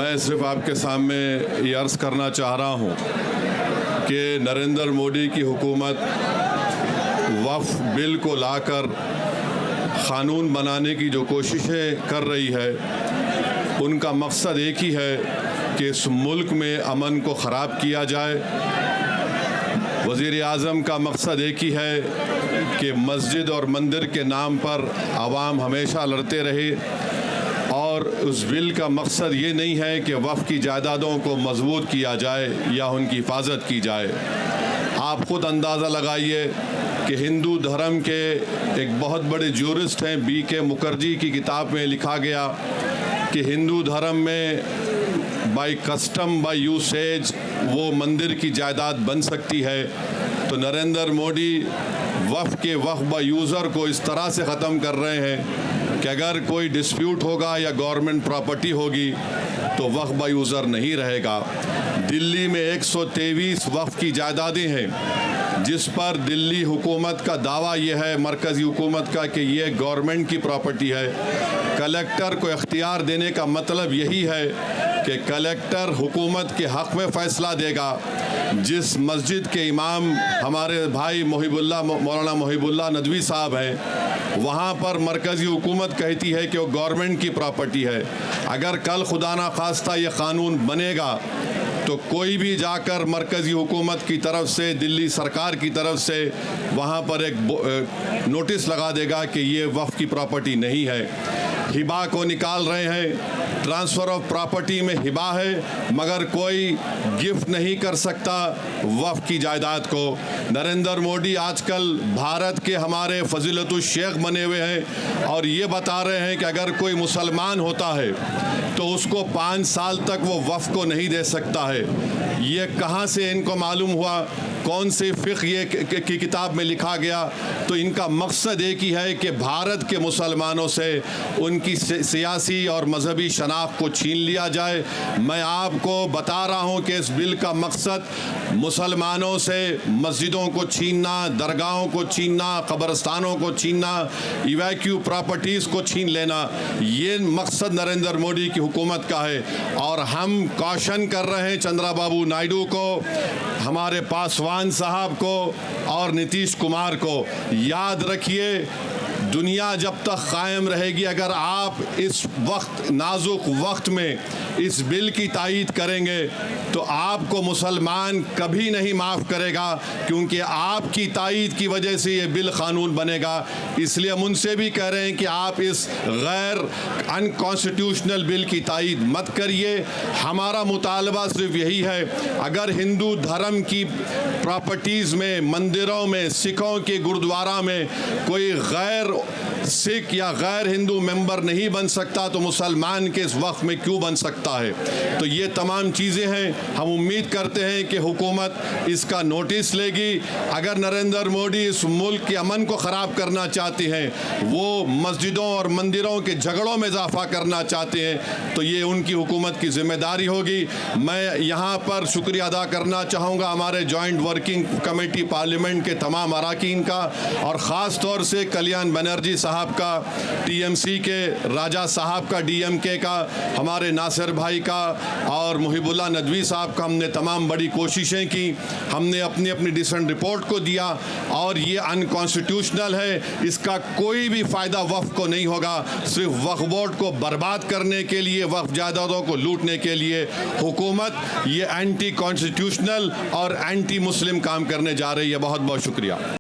मैं सिर्फ आपके सामने ये अर्ज़ करना चाह रहा हूँ कि नरेंद्र मोदी की हुकूमत वक्फ बिल को लाकर क़ानून बनाने की जो कोशिशें कर रही है, उनका मकसद एक ही है कि इस मुल्क में अमन को ख़राब किया जाए। वज़ीर आज़म का मकसद एक ही है कि मस्जिद और मंदिर के नाम पर आवाम हमेशा लड़ते रहे, और उस बिल का मकसद ये नहीं है कि वक्फ की जायदादों को मजबूत किया जाए या उनकी हिफाजत की जाए। आप ख़ुद अंदाज़ा लगाइए कि हिंदू धर्म के एक बहुत बड़े ज्यूरिस्ट हैं, B.K. मुखर्जी की किताब में लिखा गया कि हिंदू धर्म में बाय कस्टम बाय यूसेज वो मंदिर की जायदाद बन सकती है। तो नरेंद्र मोदी वक्फ बाय यूज़र को इस तरह से ख़त्म कर रहे हैं कि अगर कोई डिस्प्यूट होगा या गवर्नमेंट प्रॉपर्टी होगी तो वक्फ बाय यूज़र नहीं रहेगा। दिल्ली में 123 वक्फ की जायदादें हैं, जिस पर दिल्ली हुकूमत का दावा यह है, मरकज़ी हुकूमत का, कि ये गवर्नमेंट की प्रॉपर्टी है। कलेक्टर को इख्तियार देने का मतलब यही है कि कलेक्टर हुकूमत के हक़ में फ़ैसला देगा। जिस मस्जिद के इमाम हमारे भाई मौलाना मोहिबुल्लाह नदवी साहब हैं, वहाँ पर मरकज़ी हुकूमत कहती है कि वो गवर्नमेंट की प्रॉपर्टी है। अगर कल खुदा ना खास्ता ये क़ानून बनेगा तो कोई भी जाकर मरकज़ी हुकूमत की तरफ से, दिल्ली सरकार की तरफ से वहाँ पर एक नोटिस लगा देगा कि ये वक्फ की प्रॉपर्टी नहीं है। हिबा को निकाल रहे हैं, ट्रांसफ़र ऑफ प्रॉपर्टी में हिबा है, मगर कोई गिफ्ट नहीं कर सकता वक्फ की जायदाद को। नरेंद्र मोदी आजकल भारत के हमारे फजीलतुल शेख बने हुए हैं और ये बता रहे हैं कि अगर कोई मुसलमान होता है तो उसको 5 साल तक वो वक्फ को नहीं दे सकता है। ये कहाँ से इनको मालूम हुआ? कौन से फ़िक़्ह ये की किताब में लिखा गया? तो इनका मकसद एक ही है कि भारत के मुसलमानों से उनकी सियासी और मजहबी शनाख्त को छीन लिया जाए। मैं आपको बता रहा हूँ कि इस बिल का मकसद मुसलमानों से मस्जिदों को छीनना, दरगाहों को छीनना, कब्रस्तानों को छीनना, इवैक्यू प्रॉपर्टीज़ को छीन लेना, ये मकसद नरेंद्र मोदी की हुकूमत का है। और हम कॉशन कर रहे हैं चंद्रबाबू नायडू को, हमारे पासवान साहब को और नीतीश कुमार को, याद रखिए दुनिया जब तक कायम रहेगी, अगर आप इस वक्त नाजुक वक्त में इस बिल की तायीद करेंगे तो आपको मुसलमान कभी नहीं माफ़ करेगा, क्योंकि आपकी तायीद की वजह से ये बिल क़ानून बनेगा। इसलिए हम उनसे भी कह रहे हैं कि आप इस गैर अनकॉन्स्टिट्यूशनल बिल की तायीद मत करिए। हमारा मुतालबा सिर्फ यही है, अगर हिंदू धर्म की प्रॉपर्टीज़ में, मंदिरों में, सिखों के गुरुद्वारा में कोई गैर सिख या गैर हिंदू मेंबर नहीं बन सकता तो मुसलमान के इस वक्त में क्यों बन सकता है? तो ये तमाम चीज़ें हैं। हम उम्मीद करते हैं कि हुकूमत इसका नोटिस लेगी। अगर नरेंद्र मोदी इस मुल्क के अमन को ख़राब करना चाहते हैं, वो मस्जिदों और मंदिरों के झगड़ों में इजाफा करना चाहते हैं, तो ये उनकी हुकूमत की ज़िम्मेदारी होगी। मैं यहाँ पर शुक्रिया अदा करना चाहूँगा हमारे जॉइंट वर्किंग कमेटी पार्लियामेंट के तमाम अरकान का, और ख़ास तौर से कल्याण बनर्जी साहब का, TMC के राजा साहब का, DMK का, हमारे नासिर भाई का और मुहिबुल्लाह नदवी साहब का। हमने तमाम बड़ी कोशिशें की, हमने अपनी अपनी डिसेंट रिपोर्ट को दिया, और ये अनकॉन्स्टिट्यूशनल है। इसका कोई भी फ़ायदा वक्फ को नहीं होगा। सिर्फ वक्फ बोर्ड को बर्बाद करने के लिए, वक्फ जायदादों को लूटने के लिए हुकूमत ये एंटी कॉन्स्टिट्यूशनल और एंटी मुस्लिम काम करने जा रही है। बहुत बहुत शुक्रिया।